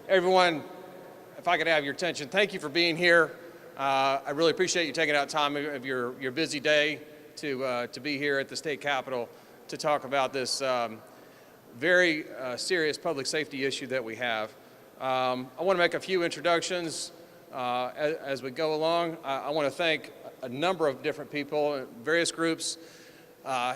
Everyone, if I could have your attention, thank you for being here. I really appreciate you taking out time of your busy day to be here at the state capitol to talk about this very serious public safety issue that we have. I want to make a few introductions as we go along. I want to thank a number of different people, various groups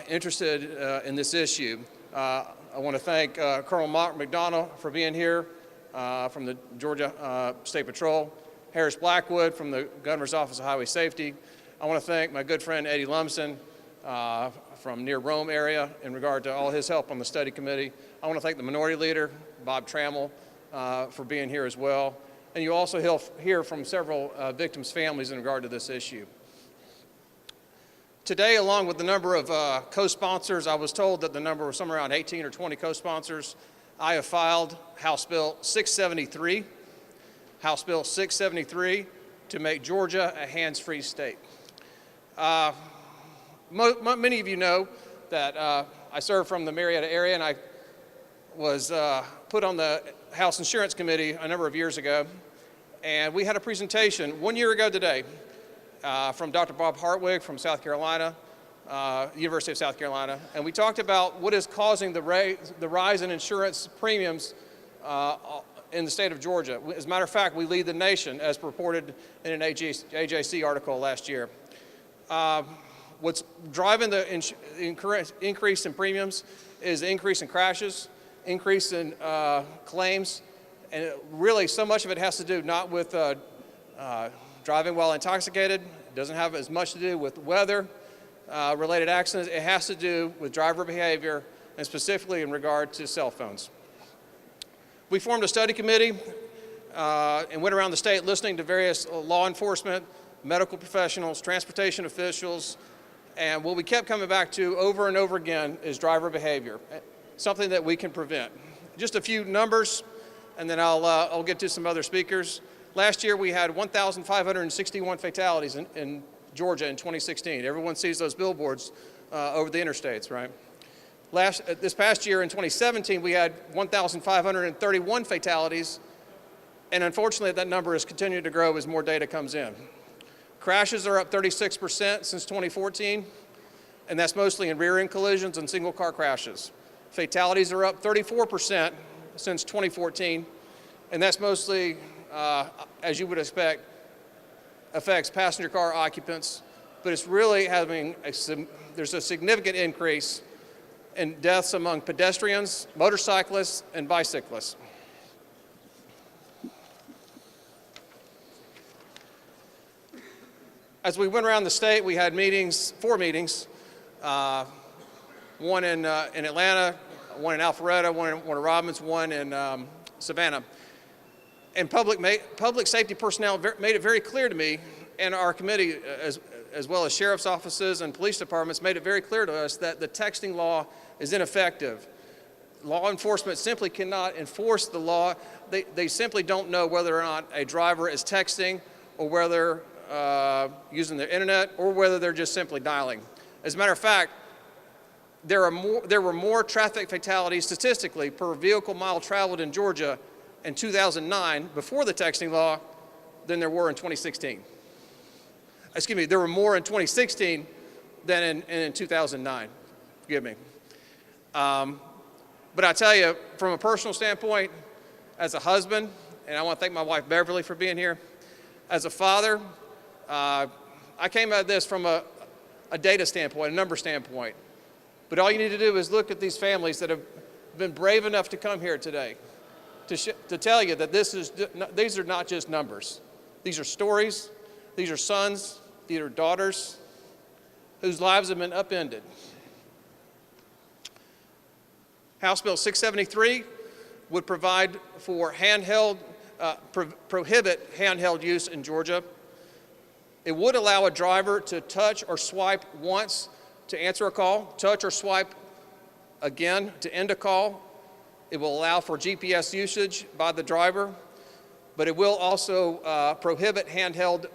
interested in this issue. I want to thank Colonel Mark McDonald for being here from the Georgia State Patrol, Harris Blackwood from the Governor's Office of Highway Safety. I want to thank my good friend Eddie Lumsden from near Rome area in regard to all his help on the study committee. I want to thank the minority leader, Bob Trammell, for being here as well. And you also hear from several victims' families in regard to this issue. Today, along with the number of co-sponsors, I was told that the number was somewhere around 18 or 20 co-sponsors. I have filed House Bill 673, House Bill 673, to make Georgia a hands-free state. Many of you know that I serve from the Marietta area, and I was put on the House Insurance Committee a number of years ago, and we had a presentation 1 year ago today from Dr. Bob Hartwig from South Carolina, University of South Carolina, and we talked about what is causing the rise in insurance premiums in the state of Georgia. As a matter of fact, we lead the nation, as reported in an AJC article last year. What's driving the increase in premiums is the increase in crashes, increase in claims, and really so much of it has to do not with driving while intoxicated. It doesn't have as much to do with weather related accidents. It has to do with driver behavior, and specifically in regard to cell phones. We formed a study committee and went around the state listening to various law enforcement, medical professionals, transportation officials, and what we kept coming back to over and over again is driver behavior, something that we can prevent. Just a few numbers, and then I'll get to some other speakers. Last year we had 1,561 fatalities in Georgia in 2016. Everyone sees those billboards over the interstates, right? This past year in 2017 we had 1,531 fatalities, and unfortunately that number is continuing to grow as more data comes in. Crashes are up 36% since 2014, and that's mostly in rear-end collisions and single-car crashes. Fatalities are up 34% since 2014, and that's mostly, as you would expect, affects passenger car occupants, but it's really there's a significant increase in deaths among pedestrians, motorcyclists, and bicyclists. As we went around the state, we had four meetings, one in Atlanta, one in Alpharetta, one in Robbins, one in Savannah. And public safety personnel made it very clear to me, and our committee, as well as sheriff's offices and police departments, made it very clear to us that the texting law is ineffective. Law enforcement simply cannot enforce the law. They simply don't know whether or not a driver is texting or whether using the internet or whether they're just simply dialing. As a matter of fact, there were more traffic fatalities statistically per vehicle mile traveled in Georgia in 2009, before the texting law, than there were in 2016. Excuse me, there were more in 2016 than in 2009. Forgive me. But I tell you, from a personal standpoint, as a husband, and I want to thank my wife Beverly for being here, as a father, I came at this from a data standpoint, a number standpoint. But all you need to do is look at these families that have been brave enough to come here today to tell you that these are not just numbers. These are stories. These are sons. These are daughters whose lives have been upended. House Bill 673 would provide for prohibit handheld use in Georgia. It would allow a driver to touch or swipe once to answer a call, touch or swipe again to end a call. It will allow for GPS usage by the driver, but it will also prohibit handheld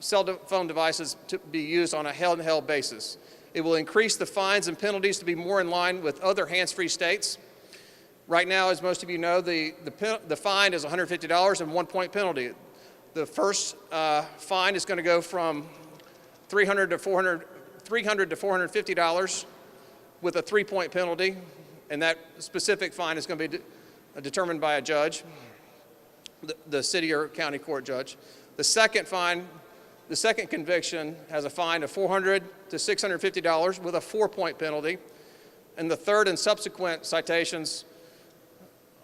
cell phone devices to be used on a handheld basis. It will increase the fines and penalties to be more in line with other hands-free states. Right now, as most of you know, the fine is $150 and 1-point penalty. The first fine is going to go from $300 to $450 with a 3-point penalty, and that specific fine is going to be determined by a judge, the city or county court judge. The second conviction has a fine of $400 to $650 with a 4-point penalty, and the third and subsequent citations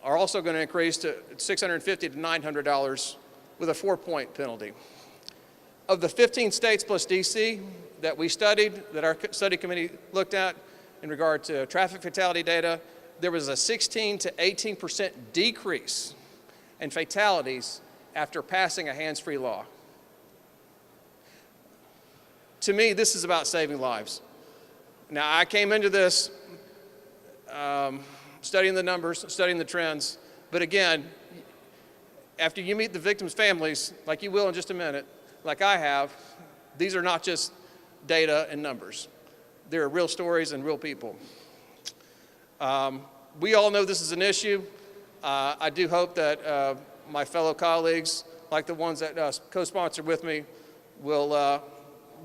are also going to increase to $650 to $900 with a 4-point penalty. Of the 15 states plus DC that we studied, that our study committee looked at in regard to traffic fatality data, there was a 16 to 18% decrease in fatalities after passing a hands-free law. To me, this is about saving lives. Now, I came into this studying the numbers, studying the trends, but again, after you meet the victims' families, like you will in just a minute, like I have, these are not just data and numbers. There are real stories and real people. We all know this is an issue. I do hope that my fellow colleagues, like the ones that co-sponsored with me, will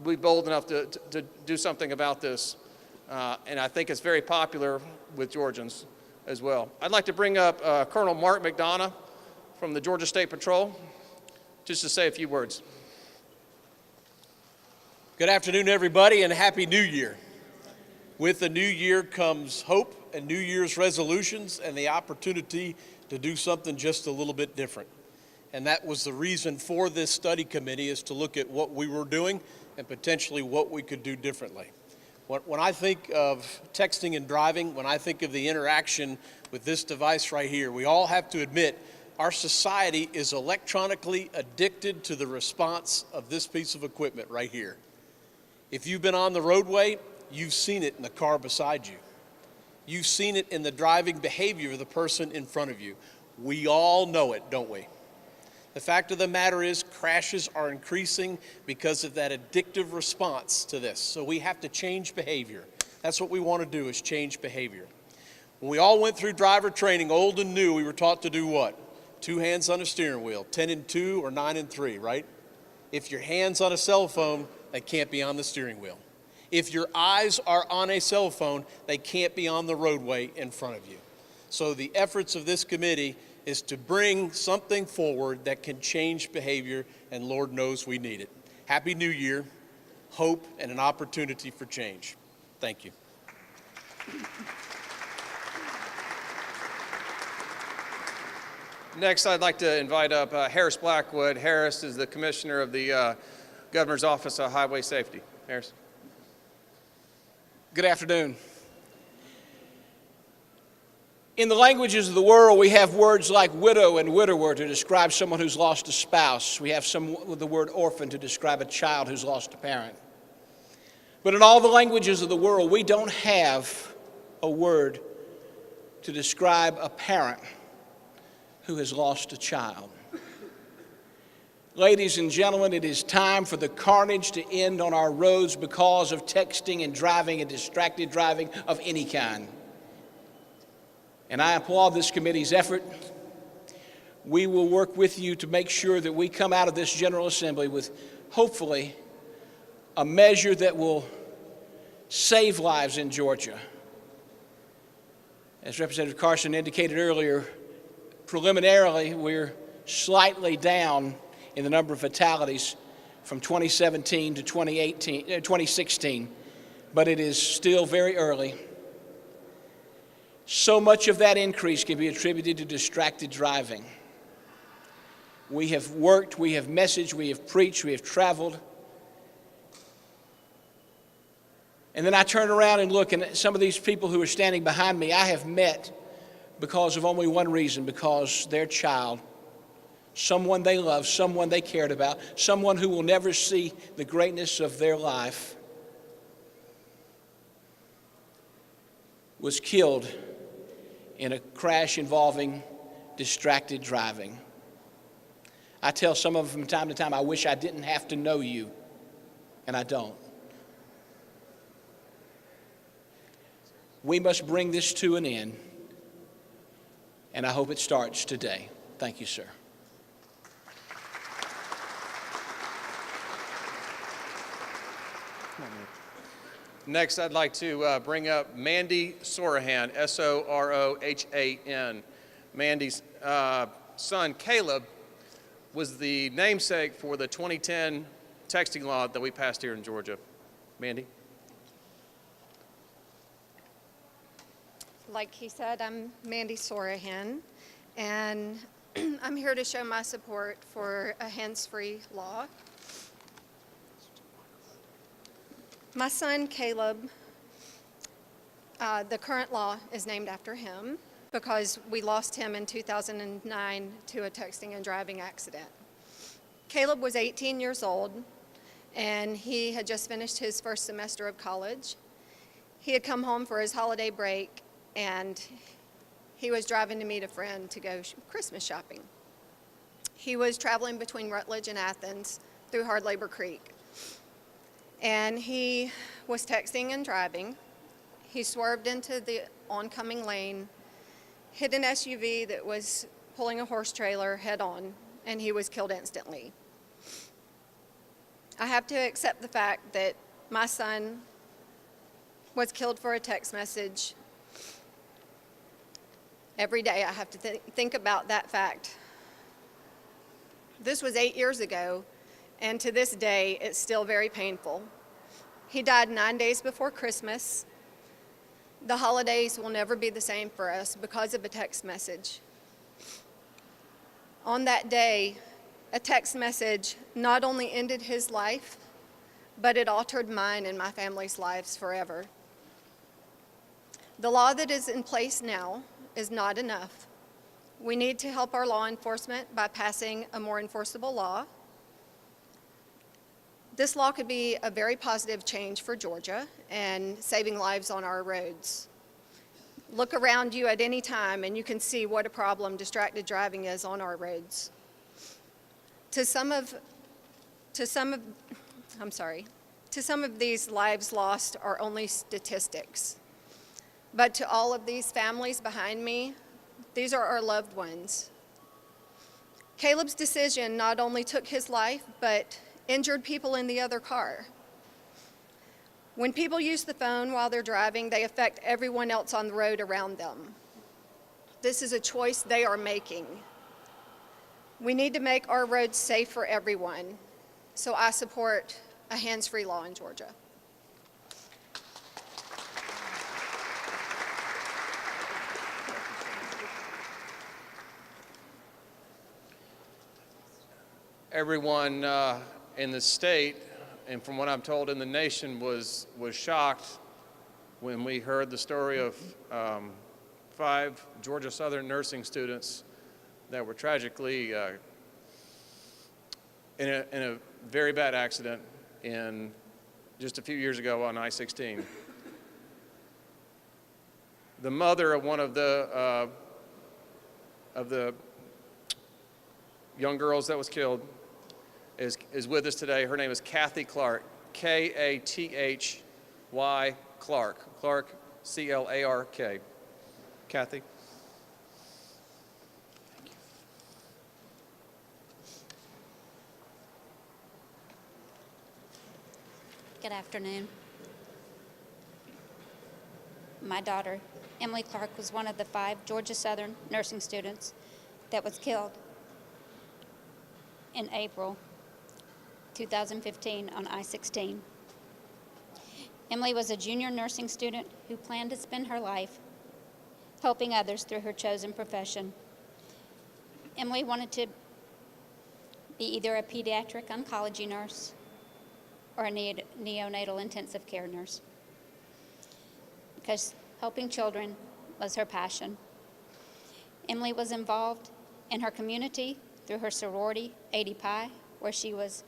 be bold enough to do something about this. And I think it's very popular with Georgians as well. I'd like to bring up Colonel Mark McDonough from the Georgia State Patrol, just to say a few words. Good afternoon, everybody, and Happy New Year. With the new year comes hope and New Year's resolutions and the opportunity to do something just a little bit different. And that was the reason for this study committee, is to look at what we were doing and potentially what we could do differently. When I think of texting and driving, when I think of the interaction with this device right here, we all have to admit our society is electronically addicted to the response of this piece of equipment right here. If you've been on the roadway, you've seen it in the car beside you. You've seen it in the driving behavior of the person in front of you. We all know it, don't we? The fact of the matter is, crashes are increasing because of that addictive response to this. So we have to change behavior. That's what we want to do, is change behavior. When we all went through driver training, old and new, we were taught to do what? 2 hands on a steering wheel, 10 and 2 or 9 and 3, right? If your hand's on a cell phone, they can't be on the steering wheel. If your eyes are on a cell phone, they can't be on the roadway in front of you. So the efforts of this committee is to bring something forward that can change behavior, and Lord knows we need it. Happy New Year, hope, and an opportunity for change. Thank you. Next, I'd like to invite up Harris Blackwood. Harris is the Commissioner of the Governor's Office of Highway Safety. Harris. Good afternoon. In the languages of the world, we have words like widow and widower to describe someone who's lost a spouse. We have the word orphan to describe a child who's lost a parent. But in all the languages of the world, we don't have a word to describe a parent who has lost a child. Ladies and gentlemen, it is time for the carnage to end on our roads because of texting and driving and distracted driving of any kind. And I applaud this committee's effort. We will work with you to make sure that we come out of this General Assembly with, hopefully, a measure that will save lives in Georgia. As Representative Carson indicated earlier, preliminarily, we're slightly down in the number of fatalities from 2017 to 2016, but it is still very early. So much of that increase can be attributed to distracted driving. We have worked, we have messaged, we have preached, we have traveled. And then I turn around and look, and some of these people who are standing behind me, I have met because of only one reason, because their child, someone they love, someone they cared about, someone who will never see the greatness of their life, was killed in a crash involving distracted driving. I tell some of them from time to time, I wish I didn't have to know you, and I don't. We must bring this to an end. and I hope it starts today. Thank you, sir. Next, I'd like to bring up Mandy Sora Han, Sorohan. Mandy's son, Caleb, was the namesake for the 2010 texting law that we passed here in Georgia. Mandy? Like he said, I'm Mandy Sora Han, and I'm here to show my support for a hands-free law. My son, Caleb, the current law is named after him because we lost him in 2009 to a texting and driving accident. Caleb was 18 years old, and he had just finished his first semester of college. He had come home for his holiday break, and he was driving to meet a friend to go Christmas shopping. He was traveling between Rutledge and Athens through Hard Labor Creek. And he was texting and driving. He swerved into the oncoming lane, hit an SUV that was pulling a horse trailer head on, and he was killed instantly. I have to accept the fact that my son was killed for a text message. Every day I have to think about that fact. This was 8 years ago, and to this day, it's still very painful. He died 9 days before Christmas. The holidays will never be the same for us because of a text message. On that day, a text message not only ended his life, but it altered mine and my family's lives forever. The law that is in place now is not enough. We need to help our law enforcement by passing a more enforceable law. This law could be a very positive change for Georgia and saving lives on our roads. Look around you at any time and you can see what a problem distracted driving is on our roads. To some of these lives lost are only statistics. But to all of these families behind me, these are our loved ones. Caleb's decision not only took his life, but injured people in the other car. When people use the phone while they're driving, they affect everyone else on the road around them. This is a choice they are making. We need to make our roads safe for everyone, so I support a hands-free law in Georgia. Everyone in the state, and from what I'm told in the nation, was shocked when we heard the story of 5 Georgia Southern nursing students that were tragically in a very bad accident in just a few years ago on I-16. The mother of one of the young girls that was killed is with us today. Her name is Kathy Clark, K-A-T-H-Y Clark. Clark, C-L-A-R-K. Kathy. Good afternoon. My daughter, Emily Clark, was one of the 5 Georgia Southern nursing students that was killed in April 2015 on I-16. Emily was a junior nursing student who planned to spend her life helping others through her chosen profession. Emily wanted to be either a pediatric oncology nurse or a neonatal intensive care nurse because helping children was her passion. Emily was involved in her community through her sorority, 80 Pi, where she was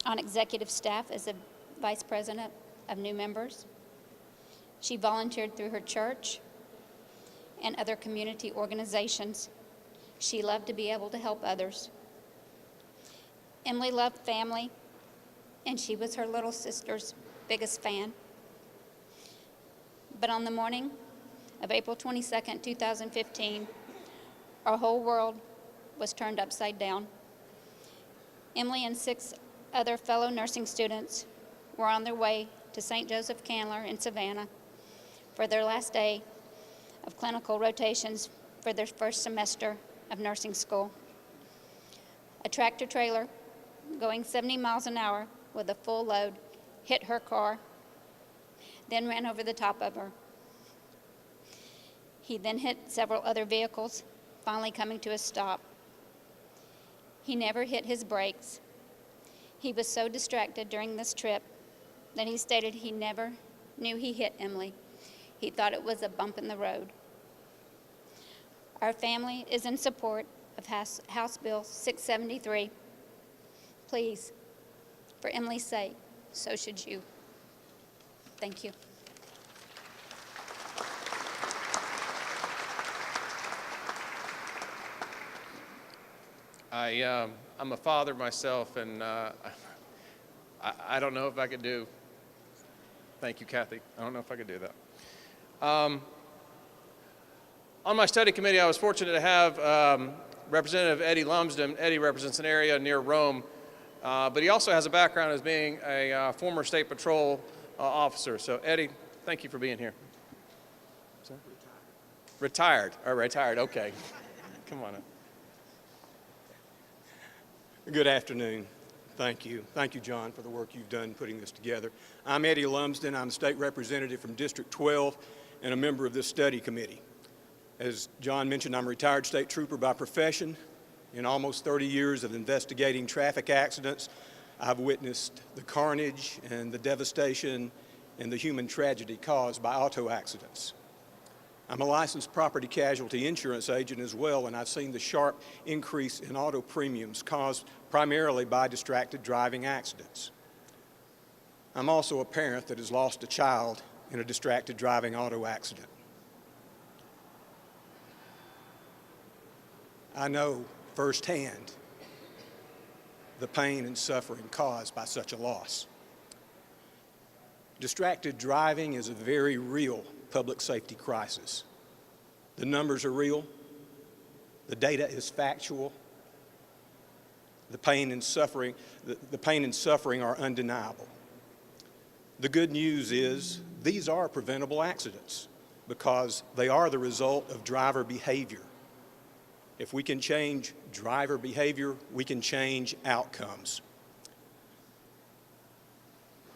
on executive staff as a vice president of new members. She volunteered through her church and other community organizations. She loved to be able to help others. Emily loved family, and she was her little sister's biggest fan. But on the morning of April 22nd, 2015, our whole world was turned upside down. Emily and 6 other fellow nursing students were on their way to St. Joseph Candler in Savannah for their last day of clinical rotations for their first semester of nursing school. A tractor trailer going 70 miles an hour with a full load hit her car, then ran over the top of her. He then hit several other vehicles, finally coming to a stop. He never hit his brakes. He was so distracted during this trip that he stated he never knew he hit Emily. He thought it was a bump in the road. Our family is in support of House Bill 673. Please, for Emily's sake, so should you. Thank you. I'm a father myself, and I don't know if I could do. Thank you, Kathy. I don't know if I could do that. On my study committee, I was fortunate to have Representative Eddie Lumsden. Eddie represents an area near Rome, but he also has a background as being a former State Patrol officer. So, Eddie, thank you for being here. Retired. Oh, retired. Okay. Come on up. Good afternoon. Thank you. Thank you, John, for the work you've done putting this together. I'm Eddie Lumsden. I'm a state representative from District 12 and a member of this study committee. As John mentioned, I'm a retired state trooper by profession. In almost 30 years of investigating traffic accidents, I've witnessed the carnage and the devastation and the human tragedy caused by auto accidents. I'm a licensed property casualty insurance agent as well, and I've seen the sharp increase in auto premiums caused primarily by distracted driving accidents. I'm also a parent that has lost a child in a distracted driving auto accident. I know firsthand the pain and suffering caused by such a loss. Distracted driving is a very real public safety crisis. The numbers are real. The data is factual. The pain and suffering are undeniable. The good news is these are preventable accidents because they are the result of driver behavior. If we can change driver behavior, we can change outcomes.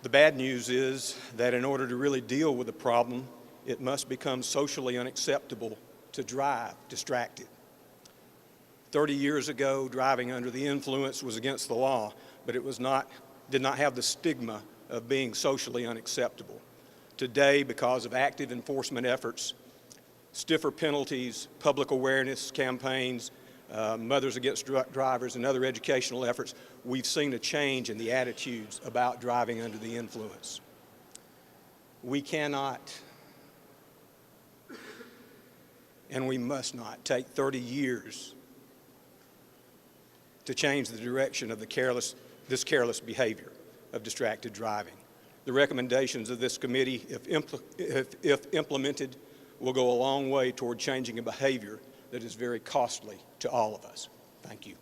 The bad news is that in order to really deal with the problem, it must become socially unacceptable to drive distracted. 30 years ago, driving under the influence was against the law, but it did not have the stigma of being socially unacceptable. Today, because of active enforcement efforts, stiffer penalties, public awareness campaigns, Mothers Against Drivers, and other educational efforts, we've seen a change in the attitudes about driving under the influence. We cannot and we must not take 30 years to change the direction of this careless behavior of distracted driving. The recommendations of this committee, if implemented, will go a long way toward changing a behavior that is very costly to all of us. Thank you.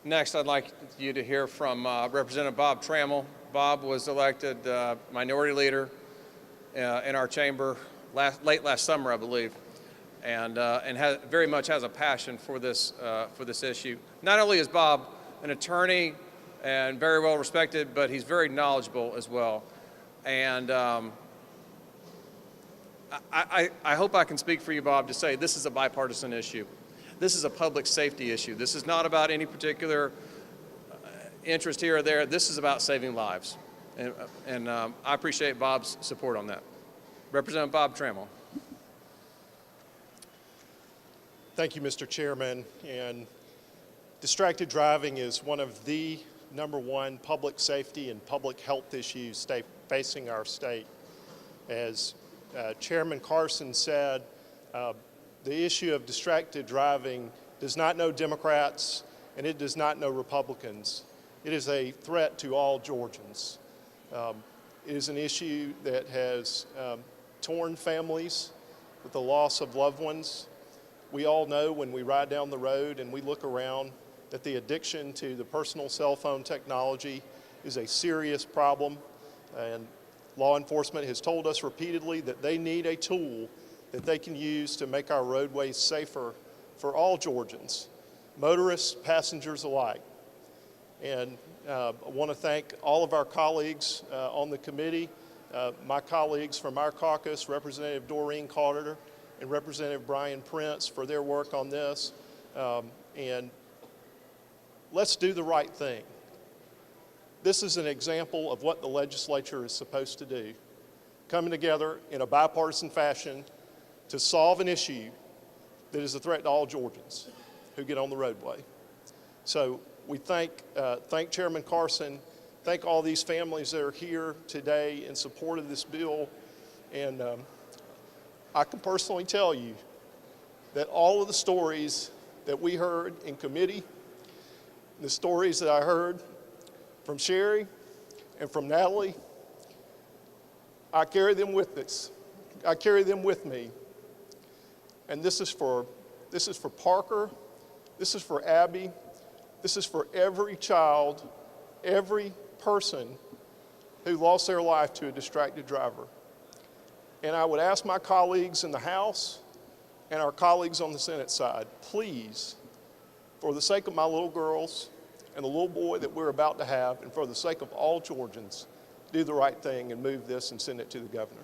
Next, I'd like you to hear from Representative Bob Trammell. Bob was elected minority leader in our chamber late last summer, I believe, and very much has a passion for this issue. Not only is Bob an attorney and very well respected, but he's very knowledgeable as well. And I hope I can speak for you, Bob, to say this is a bipartisan issue. This is a public safety issue. This is not about any particular interest here or there. This is about saving lives. And I appreciate Bob's support on that. Representative Bob Trammell. Thank you, Mr. Chairman. And distracted driving is one of the #1 public safety and public health issues facing our state. As Chairman Carson said, the issue of distracted driving does not know Democrats and it does not know Republicans. It is a threat to all Georgians. It is an issue that has torn families with the loss of loved ones. We all know when we ride down the road and we look around that the addiction to the personal cell phone technology is a serious problem, and law enforcement has told us repeatedly that they need a tool that they can use to make our roadways safer for all Georgians, motorists, passengers alike. And I want to thank all of our colleagues on the committee, my colleagues from our caucus, Representative Doreen Carter and Representative Brian Prince, for their work on this. And let's do the right thing. This is an example of what the legislature is supposed to do, coming together in a bipartisan fashion to solve an issue that is a threat to all Georgians who get on the roadway. So we thank Chairman Carson, thank all these families that are here today in support of this bill, and I can personally tell you that all of the stories that we heard in committee, the stories that I heard from Sherry and from Natalie, I carry them with us. I carry them with me. And this is for Parker, this is for Abby, this is for every child, every person who lost their life to a distracted driver. And I would ask my colleagues in the House and our colleagues on the Senate side, please, for the sake of my little girls and the little boy that we're about to have, and for the sake of all Georgians, do the right thing and move this and send it to the governor.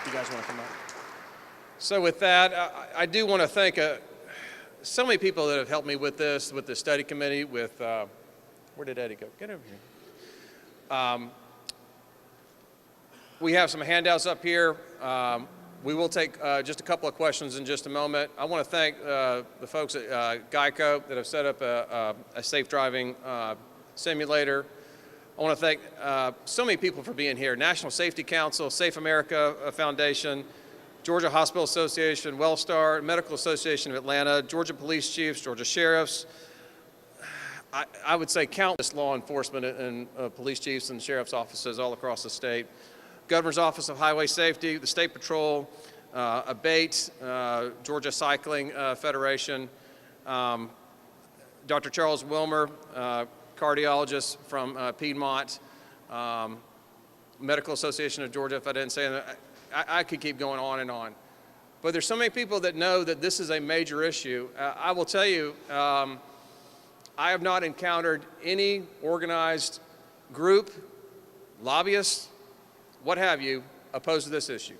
You guys want to come up? So with that, I do want to thank so many people that have helped me with this, with the study committee, with, where did Eddie go? Get over here. We have some handouts up here. We will take just a couple of questions in just a moment. I want to thank the folks at Geico that have set up a safe driving simulator. I want to thank so many people for being here. National Safety Council, Safe America Foundation, Georgia Hospital Association, Wellstar, Medical Association of Atlanta, Georgia Police Chiefs, Georgia Sheriffs. I would say countless law enforcement and police chiefs and sheriff's offices all across the state. Governor's Office of Highway Safety, the State Patrol, ABATE, Georgia Cycling Federation, Dr. Charles Wilmer, cardiologist from Piedmont, Medical Association of Georgia, if I didn't say that. I could keep going on and on. But there's so many people that know that this is a major issue. I will tell you, I have not encountered any organized group, lobbyists, what have you, opposed to this issue.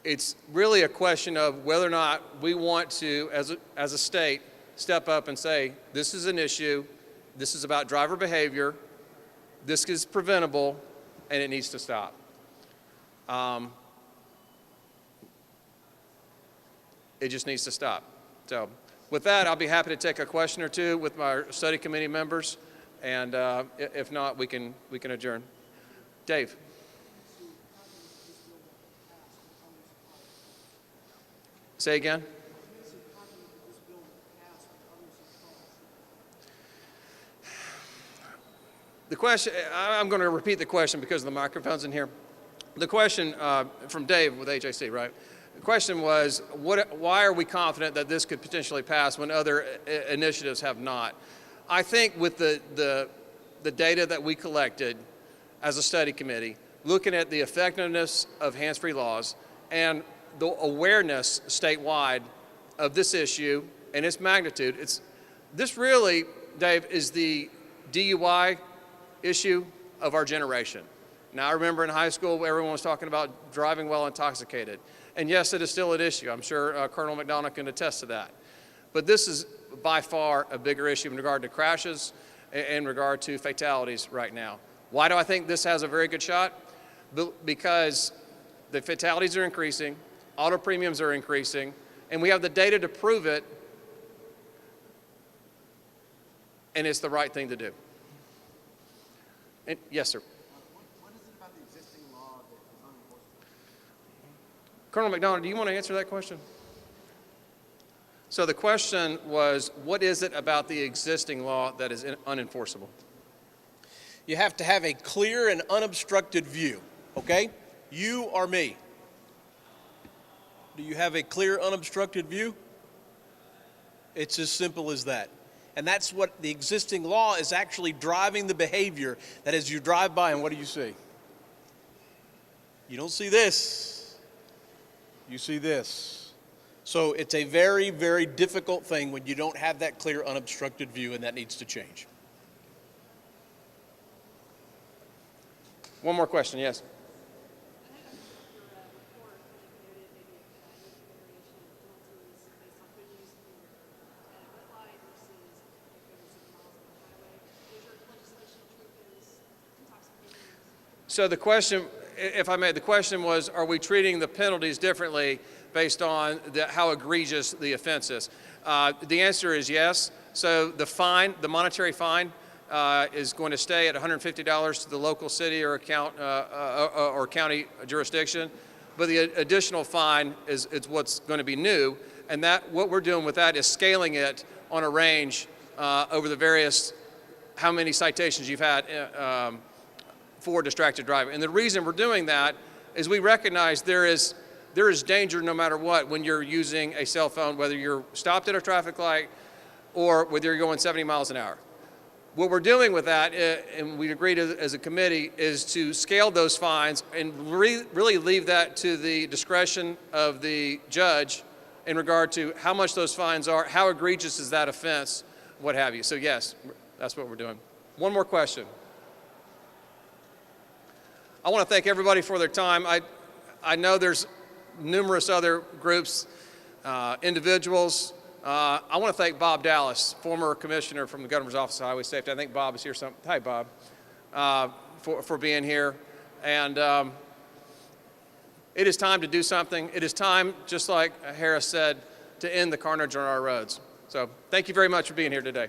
It's really a question of whether or not we want to, as a state, step up and say, this is an issue, this is about driver behavior, this is preventable, and it needs to stop. It just needs to stop. So with that, I'll be happy to take a question or two with my study committee members, and if not, we can adjourn. Dave. Say again. The question, I'm going to repeat the question because of the microphones in here. The question from Dave with HAC, right? The question was, why are we confident that this could potentially pass when other initiatives have not? I think with the data that we collected as a study committee, looking at the effectiveness of hands-free laws and the awareness statewide of this issue and its magnitude, this really, Dave, is the DUI issue of our generation. Now, I remember in high school, everyone was talking about driving while intoxicated. And yes, it is still an issue. I'm sure Colonel McDonough can attest to that. But this is by far a bigger issue in regard to crashes and in regard to fatalities right now. Why do I think this has a very good shot? Because the fatalities are increasing, auto premiums are increasing, and we have the data to prove it, and it's the right thing to do. And, yes, sir. What is it about the existing law that is unenforceable? Colonel McDonough, do you want to answer that question? So the question was, what is it about the existing law that is unenforceable? You have to have a clear and unobstructed view, okay? You or me. Do you have a clear, unobstructed view? It's as simple as that. And that's what the existing law is actually driving the behavior that as you drive by, and what do you see? You don't see this. You see this. So it's a very, very difficult thing when you don't have that clear, unobstructed view, and that needs to change. One more question, yes. So the question, if I may, the question was, are we treating the penalties differently based on how egregious the offense is? The answer is yes. So the fine, the monetary fine, is going to stay at $150 to the local city or county jurisdiction, but the additional fine is what's going to be new, and that what we're doing with that is scaling it on a range over the various how many citations you've had for distracted driving. And the reason we're doing that is we recognize there is danger no matter what when you're using a cell phone, whether you're stopped at a traffic light or whether you're going 70 miles an hour. What we're doing with that, and we agreed as a committee, is to scale those fines and really leave that to the discretion of the judge in regard to how much those fines are, how egregious is that offense, what have you. So yes, that's what we're doing. One more question. I want to thank everybody for their time. I know there's numerous other groups, individuals. I want to thank Bob Dallas, former commissioner from the Governor's Office of Highway Safety. I think Bob is here. Hi, Bob, for being here. And it is time to do something. It is time, just like Harris said, to end the carnage on our roads. So thank you very much for being here today.